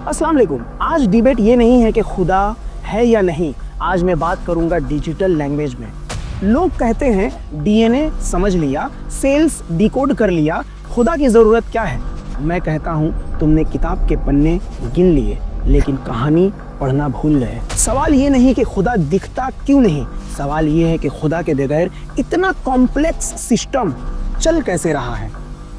अस्सलाम वालेकुम। आज डिबेट ये नहीं है कि खुदा है या नहीं, आज मैं बात करूंगा डिजिटल लैंग्वेज में। लोग कहते हैं डीएनए समझ लिया, सेल्स डिकोड कर लिया, खुदा की ज़रूरत क्या है। मैं कहता हूँ तुमने किताब के पन्ने गिन लिए लेकिन कहानी पढ़ना भूल गए। सवाल ये नहीं कि खुदा दिखता क्यों नहीं, सवाल ये है कि खुदा के बगैर इतना कॉम्प्लेक्स सिस्टम चल कैसे रहा है।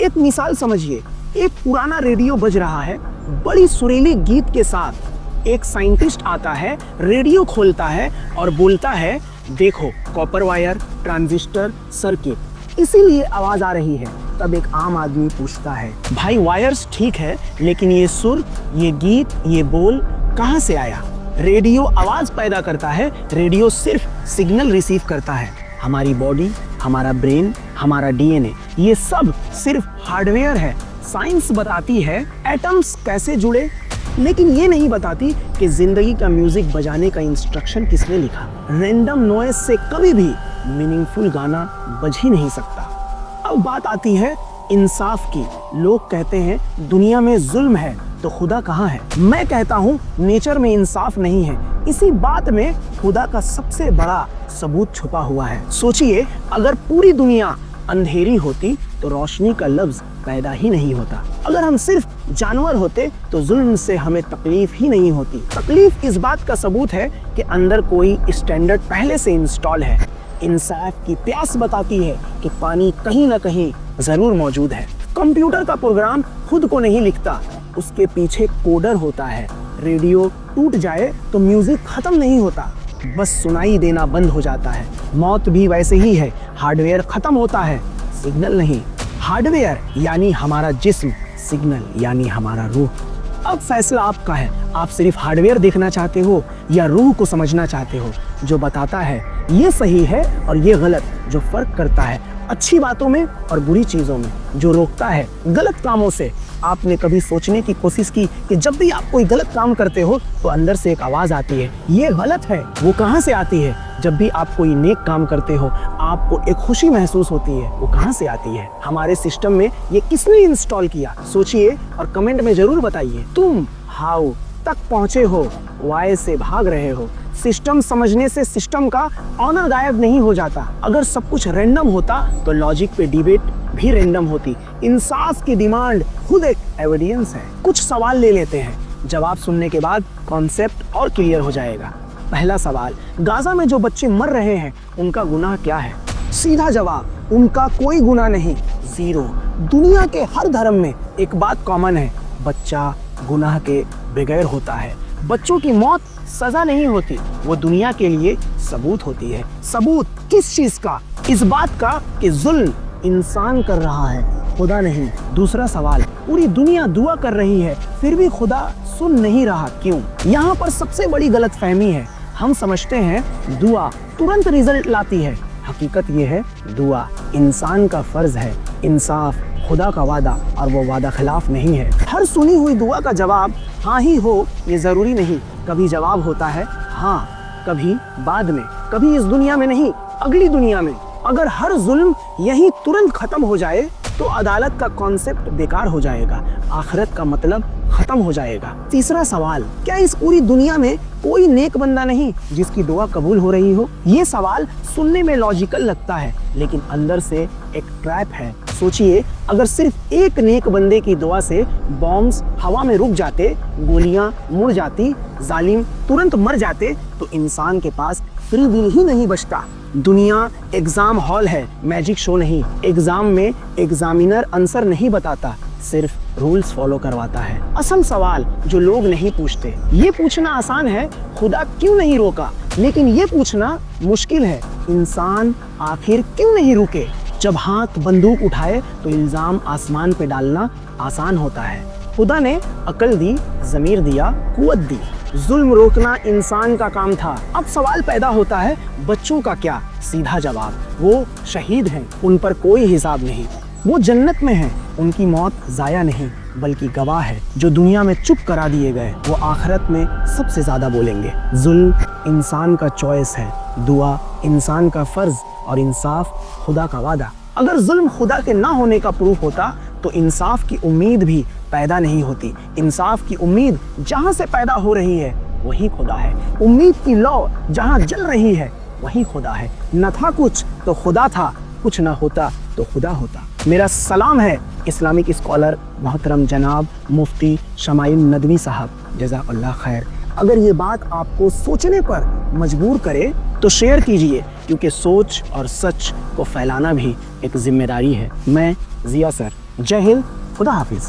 एक मिसाल समझिए, एक पुराना रेडियो बज रहा है बड़ी सुरीली गीत के साथ। एक साइंटिस्ट आता है, रेडियो खोलता है और बोलता है देखो कॉपर वायर, ट्रांजिस्टर, सर्किट, इसीलिए आवाज आ रही है। तब एक आम आदमी पूछता है भाई वायर्स ठीक है लेकिन ये सुर, ये गीत, ये बोल कहाँ से आया। रेडियो आवाज पैदा करता है, रेडियो सिर्फ सिग्नल रिसीव करता है। हमारी बॉडी, हमारा ब्रेन, हमारा डीएनए, ये सब सिर्फ हार्डवेयर है। साइंस बताती है एटम्स कैसे जुड़े, लेकिन ये नहीं बताती कि जिंदगी का म्यूजिक बजाने का इंस्ट्रक्शन किसने लिखा। रैंडम नॉइज से कभी भी मीनिंगफुल गाना बज ही नहीं सकता। अब बात आती है इंसाफ की। लोग कहते हैं दुनिया में जुल्म है तो खुदा कहाँ है। मैं कहता हूँ नेचर में इंसाफ नहीं है, इसी बात में खुदा का सबसे बड़ा सबूत छुपा हुआ है। सोचिए अगर पूरी दुनिया अंधेरी होती तो रोशनी का लफ्ज पैदा ही नहीं होता। अगर हम सिर्फ जानवर होते तो जुल्म से हमें तकलीफ ही नहीं होती। तकलीफ इस बात का सबूत है कि अंदर कोई स्टैंडर्ड पहले से इंस्टॉल है। इंसाफ की प्यास बताती है कि पानी कहीं ना कहीं जरूर मौजूद है। कंप्यूटर का प्रोग्राम खुद को नहीं लिखता, उसके पीछे कोडर होता है। रेडियो टूट जाए तो म्यूजिक खत्म नहीं होता, बस सुनाई देना बंद हो जाता है। मौत भी वैसे ही है, हार्डवेयर खत्म होता है, सिग्नल नहीं। हार्डवेयर यानी हमारा जिस्म, सिग्नल यानी हमारा रूह। अब फैसला आपका है, आप सिर्फ हार्डवेयर देखना चाहते हो या रूह को समझना चाहते हो, जो बताता है ये सही है और ये गलत, जो फर्क करता है अच्छी बातों में और बुरी चीजों में, जो रोकता है गलत कामों से। आपने कभी सोचने की कोशिश की कि जब भी आप कोई गलत काम करते हो तो अंदर से एक आवाज आती है ये गलत है, वो कहाँ से आती है। जब भी आप कोई नेक काम करते हो आपको एक खुशी महसूस होती है, वो कहाँ से आती है। हमारे सिस्टम में ये किसने इंस्टॉल किया, सोचिए और कमेंट में जरूर बताइए। तुम हाउ तक पहुंचे हो, वाई से भाग रहे हो। सिस्टम समझने से सिस्टम का ऑनर गायब नहीं हो जाता। अगर सब कुछ रैंडम होता तो लॉजिक पे डिबेट भी रैंडम होती। इंसाफ की डिमांड खुद एक एविडेंस है। कुछ सवाल ले लेते हैं, जवाब सुनने के बाद कॉन्सेप्ट और क्लियर हो जाएगा। पहला सवाल, गाजा में जो बच्चे मर रहे हैं उनका गुनाह क्या है। सीधा जवाब, उनका कोई गुनाह नहीं, जीरो। दुनिया के हर धर्म में एक बात कॉमन है, बच्चा गुनाह के बगैर होता है। बच्चों की मौत सजा नहीं होती, वो दुनिया के लिए सबूत होती है। सबूत किस चीज का, इस बात का कि जुल्म इंसान कर रहा है, खुदा नहीं। दूसरा सवाल, पूरी दुनिया दुआ कर रही है फिर भी खुदा सुन नहीं रहा, क्यों। यहाँ पर सबसे बड़ी गलतफहमी है, हम समझते हैं दुआ तुरंत रिजल्ट लाती है। हकीकत ये है दुआ इंसान का फर्ज है, इंसाफ खुदा का वादा और वो वादा खिलाफ नहीं है। हर सुनी हुई दुआ का जवाब हाँ ही हो ये जरूरी नहीं। कभी जवाब होता है हाँ, कभी बाद में, कभी इस दुनिया में नहीं अगली दुनिया में। अगर हर जुल्म यही तुरंत खत्म हो जाए तो अदालत का कॉन्सेप्ट बेकार हो जाएगा, आखिरत का मतलब खत्म हो जाएगा। तीसरा सवाल, क्या इस पूरी दुनिया में कोई नेक बंदा नहीं जिसकी दुआ कबूल हो रही हो। ये सवाल सुनने में लॉजिकल लगता है लेकिन अंदर से एक ट्रैप है। सोचिए अगर सिर्फ एक नेक बंदे की दुआ से बॉम्ब्स हवा में रुक जाते, गोलियां मुड़ जाती, जालिम तुरंत मर जाते तो इंसान के पास फ्री विल ही नहीं बचता। दुनिया एग्जाम हॉल है, मैजिक शो नहीं। एग्जाम में एग्जामिनर आंसर नहीं बताता, सिर्फ रूल्स फॉलो करवाता है। असल सवाल जो लोग नहीं पूछते, ये पूछना आसान है खुदा क्यों नहीं रोका, लेकिन ये पूछना मुश्किल है इंसान आखिर क्यों नहीं रुके। जब हाथ बंदूक उठाए तो इल्जाम आसमान पे डालना आसान होता है। खुदा ने अकल दी, ज़मीर दिया, कुव्वत दी, जुल्म रोकना इंसान का काम था। अब सवाल पैदा होता है बच्चों का क्या। सीधा जवाब, वो शहीद हैं, उन पर कोई हिसाब नहीं। वो जन्नत में हैं, उनकी मौत जाया नहीं बल्कि गवाह है। जो दुनिया में चुप करा दिए गए वो आखिरत में सबसे ज्यादा बोलेंगे। जुल्म इंसान का चॉइस है, दुआ इंसान का फर्ज और इंसाफ खुदा का वादा। अगर जुल्म खुदा के ना होने का प्रूफ होता तो इंसाफ की उम्मीद भी पैदा नहीं होती। इंसाफ की उम्मीद जहाँ से पैदा हो रही है वही खुदा है। उम्मीद की लौ जहाँ जल रही है वही खुदा है। न था कुछ तो खुदा था, कुछ ना होता तो खुदा होता। मेरा सलाम है इस्लामिक स्कॉलर मोहतरम जनाब मुफ्ती शमाइल नदवी साहब, जज़ाकल्लाह खैर। अगर ये बात आपको सोचने पर मजबूर करे तो शेयर कीजिए, क्योंकि सोच और सच को फैलाना भी एक जिम्मेदारी है। मैं जिया सर, जय हिंद, खुदा हाफिज़।